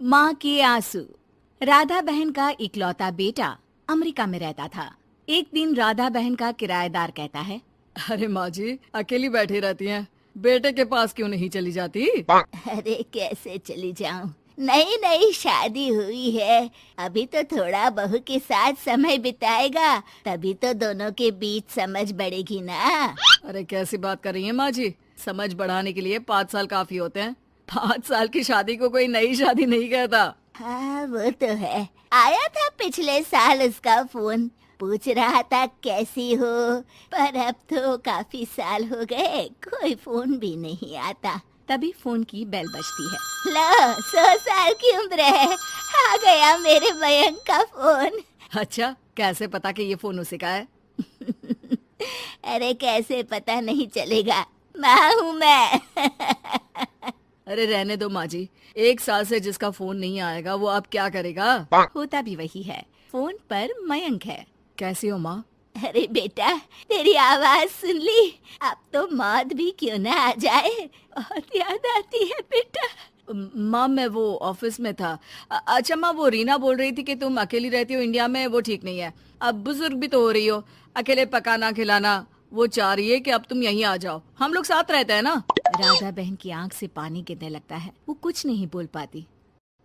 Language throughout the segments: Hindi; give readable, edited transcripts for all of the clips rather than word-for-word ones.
माँ के आंसू। राधा बहन का इकलौता बेटा अमेरिका में रहता था। एक दिन राधा बहन का किराएदार कहता है, अरे माँ जी अकेली बैठी रहती हैं, बेटे के पास क्यों नहीं चली जाती? अरे कैसे चली जाऊं, नई नई शादी हुई है। अभी तो थोड़ा बहू के साथ समय बिताएगा, तभी तो दोनों के बीच समझ बढ़ेगी ना। अरे कैसी बात कर रही हैं माँ जी, समझ बढ़ाने के लिए 5 साल काफी होते हैं। 5 साल की शादी को कोई नई शादी नहीं कहता। हाँ वो तो है। आया था पिछले साल उसका फोन, पूछ रहा था कैसी हो, पर अब तो काफी साल हो गए, कोई फोन भी नहीं आता। तभी फोन की बेल बजती है। लो 100 साल की उम्र है, आ गया मेरे मयंक का फोन। अच्छा, कैसे पता कि ये फोन उसी का है? अरे कैसे पता नहीं चलेगा, माँ हूँ मैं। अरे रहने दो माँ जी, 1 साल से जिसका फोन नहीं आएगा वो अब क्या करेगा? होता भी वही है, फोन पर मयंक है। कैसी हो माँ? अरे बेटा, तेरी आवाज सुन ली, अब तो मौत भी क्यों ना आ जाए, बहुत याद आती है बेटा। माँ मैं वो ऑफिस में था। अच्छा माँ, वो रीना बोल रही थी कि तुम अकेली रहती हो इंडिया में, वो ठीक नहीं है। अब बुजुर्ग भी तो हो रही हो, अकेले पकाना खिलाना, वो चाह रही है कि अब तुम यहीं आ जाओ, हम लोग साथ रहते हैं ना। राधा बहन की आंख से पानी गिरने लगता है, वो कुछ नहीं बोल पाती।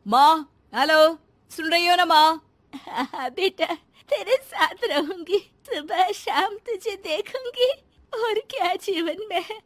माँ हेलो, सुन रही हो ना माँ? हाँ बेटा, तेरे साथ रहूंगी, सुबह शाम तुझे देखूंगी, और क्या जीवन में है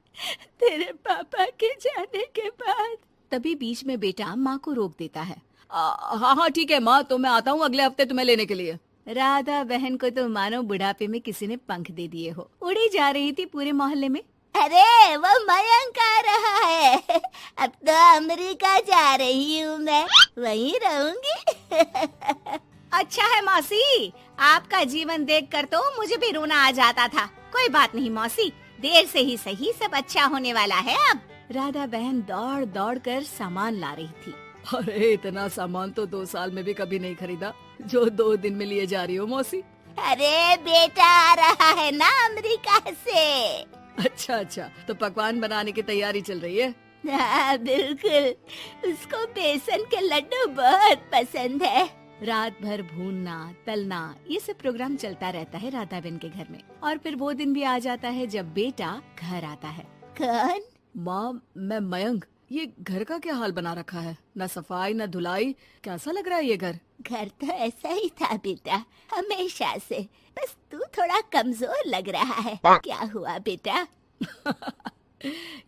तेरे पापा के जाने के बाद। तभी बीच में बेटा माँ को रोक देता है। हाँ हाँ ठीक है माँ, तो मैं आता हूँ अगले हफ्ते तुम्हें लेने के लिए। राधा बहन को तो मानो बुढ़ापे में किसी ने पंख दे दिए हो, उड़ी जा रही थी पूरे मोहल्ले में। अरे वो मयंक आ रहा है, अब तो अमेरिका जा रही हूँ मैं, वहीं रहूंगी। अच्छा है मौसी, आपका जीवन देखकर तो मुझे भी रोना आ जाता था। कोई बात नहीं मौसी, देर से ही सही, सब अच्छा होने वाला है अब। राधा बहन दौड़ दौड़ कर सामान ला रही थी। अरे इतना सामान तो 2 साल में भी कभी नहीं खरीदा जो 2 दिन में लिए जा रही हो मौसी। अरे बेटा आ रहा है ना अमेरिका से। अच्छा अच्छा, तो पकवान बनाने की तैयारी चल रही है? हाँ बिल्कुल, उसको बेसन के लड्डू बहुत पसंद है। रात भर भूनना तलना ये सब प्रोग्राम चलता रहता है राधा बहन के घर में। और फिर वो दिन भी आ जाता है जब बेटा घर आता है। कौन? माँ मैं मयंक, ये घर का क्या हाल बना रखा है, न सफाई न धुलाई, कैसा लग रहा है ये घर? घर तो ऐसा ही था बेटा, हमेशा से, बस तू थोड़ा कमजोर लग रहा है। क्या हुआ बेटा?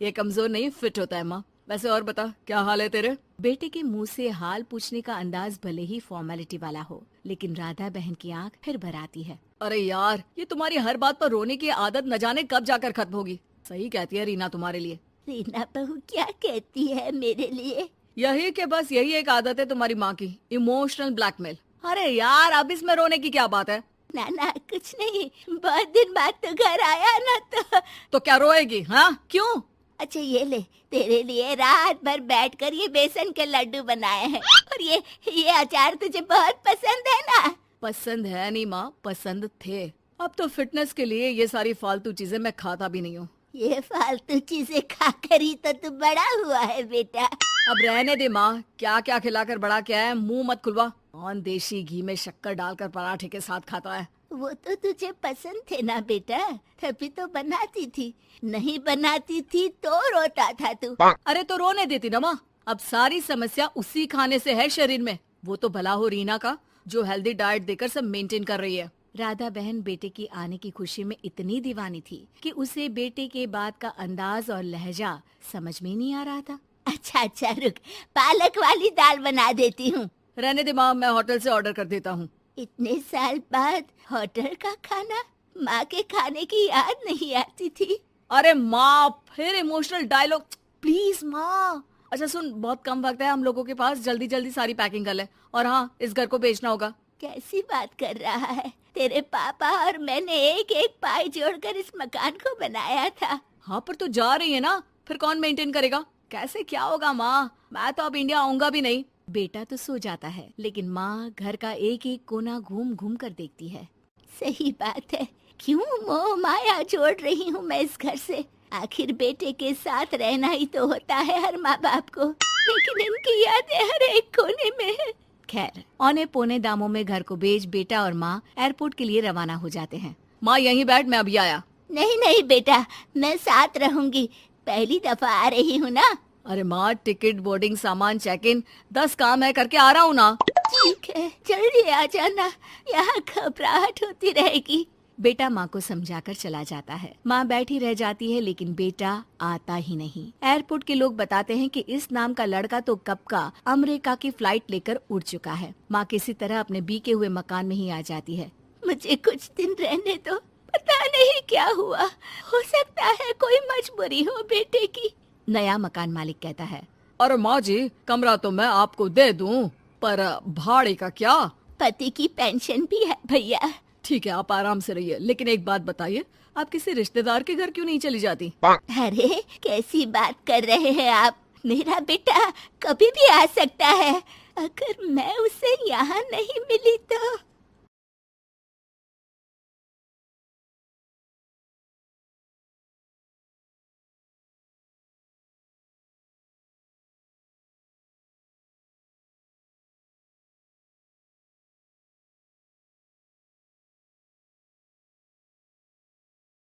ये कमजोर नहीं, फिट होता है माँ। वैसे और बता, क्या हाल है तेरे? बेटे के मुंह से हाल पूछने का अंदाज भले ही फॉर्मेलिटी वाला हो, लेकिन राधा बहन की आंख फिर भर आती है। अरे यार, ये तुम्हारी हर बात पर रोने की आदत न जाने कब जाकर खत्म होगी। सही कहती है रीना तुम्हारे लिए। रीना बहू क्या कहती है मेरे लिए? यही के बस यही एक आदत है तुम्हारी माँ की, इमोशनल ब्लैकमेल। अरे यार, अब इसमें रोने की क्या बात है? ना ना कुछ नहीं, बहुत दिन बाद तो घर आया ना तो क्या रोएगी? हाँ क्यों? अच्छा ये ले, तेरे लिए रात भर बैठकर ये बेसन के लड्डू बनाए हैं, और ये अचार तुझे बहुत पसंद है ना? पसंद है नहीं माँ, पसंद थे। अब तो फिटनेस के लिए ये सारी फालतू चीजें मैं खाता भी नहीं हूँ। ये फालतू चीजें खाकर ही तो तू बड़ा हुआ है बेटा। अब रहने दे माँ, क्या क्या खिलाकर बड़ा किया है, मुंह मत खुलवा। कौन देशी घी में शक्कर डालकर पराठे के साथ खाता है? वो तो तुझे पसंद थे ना बेटा, तभी तो बनाती थी, नहीं बनाती थी तो रोता था तू। अरे तो रोने देती ना माँ, अब सारी समस्या उसी खाने से है शरीर में। वो तो भला हो रीना का, जो हेल्दी डाइट देकर सब मेंटेन कर रही है। राधा बहन बेटे की आने की खुशी में इतनी दीवानी थी कि उसे बेटे के बात का अंदाज और लहजा समझ में नहीं आ रहा था। अच्छा अच्छा रुक, पालक वाली दाल बना देती हूँ। रहने दे माँ, मैं होटल से ऑर्डर कर देता हूँ। इतने साल बाद होटल का खाना, माँ के खाने की याद नहीं आती थी। अरे माँ, फिर इमोशनल डायलॉग, प्लीज माँ। अच्छा सुन, बहुत कम वक्त है हम लोगों के पास, जल्दी जल्दी सारी पैकिंग कर ले। और हाँ, इस घर को बेचना होगा। कैसी बात कर रहा है, तेरे पापा और मैंने एक एक पाई जोड़कर इस मकान को बनाया था। हाँ पर तो जा रही है ना, फिर कौन मेंटेन करेगा? कैसे क्या होगा माँ, मैं तो अब इंडिया आऊंगा भी नहीं। बेटा तो सो जाता है, लेकिन माँ घर का एक एक कोना घूम घूम कर देखती है। सही बात है, क्यों मोह माया जोड़ रही हूँ मैं इस घर से? आखिर बेटे के साथ रहना ही तो होता है हर माँ बाप को। लेकिन इनकी यादें हर एक कोने में है। खैर, औने पौने दामों में घर को बेच बेटा और माँ एयरपोर्ट के लिए रवाना हो जाते हैं। माँ यहीं बैठ, मैं अभी आया। नहीं नहीं बेटा, मैं साथ रहूंगी, पहली दफा आ रही हूँ ना। अरे माँ, टिकट, बोर्डिंग, सामान, चेक इन, 10 काम है, करके आ रहा हूँ ना। ठीक है, जल्दी आ जाना, यहाँ घबराहट होती रहेगी। बेटा माँ को समझाकर चला जाता है। माँ बैठी रह जाती है लेकिन बेटा आता ही नहीं। एयरपोर्ट के लोग बताते हैं कि इस नाम का लड़का तो कब का अमेरिका की फ्लाइट लेकर उड़ चुका है। माँ किसी तरह अपने बीके हुए मकान में ही आ जाती है। मुझे कुछ दिन रहने दो, पता नहीं क्या हुआ, हो सकता है कोई मजबूरी हो बेटे की। नया मकान मालिक कहता है। अरे माँ जी, कमरा तो मैं आपको दे दूँ, पर भाड़े का क्या? पति की पेंशन भी है भैया। ठीक है, आप आराम से रहिए, लेकिन एक बात बताइए, आप किसी रिश्तेदार के घर क्यों नहीं चली जाती? अरे कैसी बात कर रहे हैं आप, मेरा बेटा कभी भी आ सकता है। अगर मैं उसे यहाँ नहीं मिली तो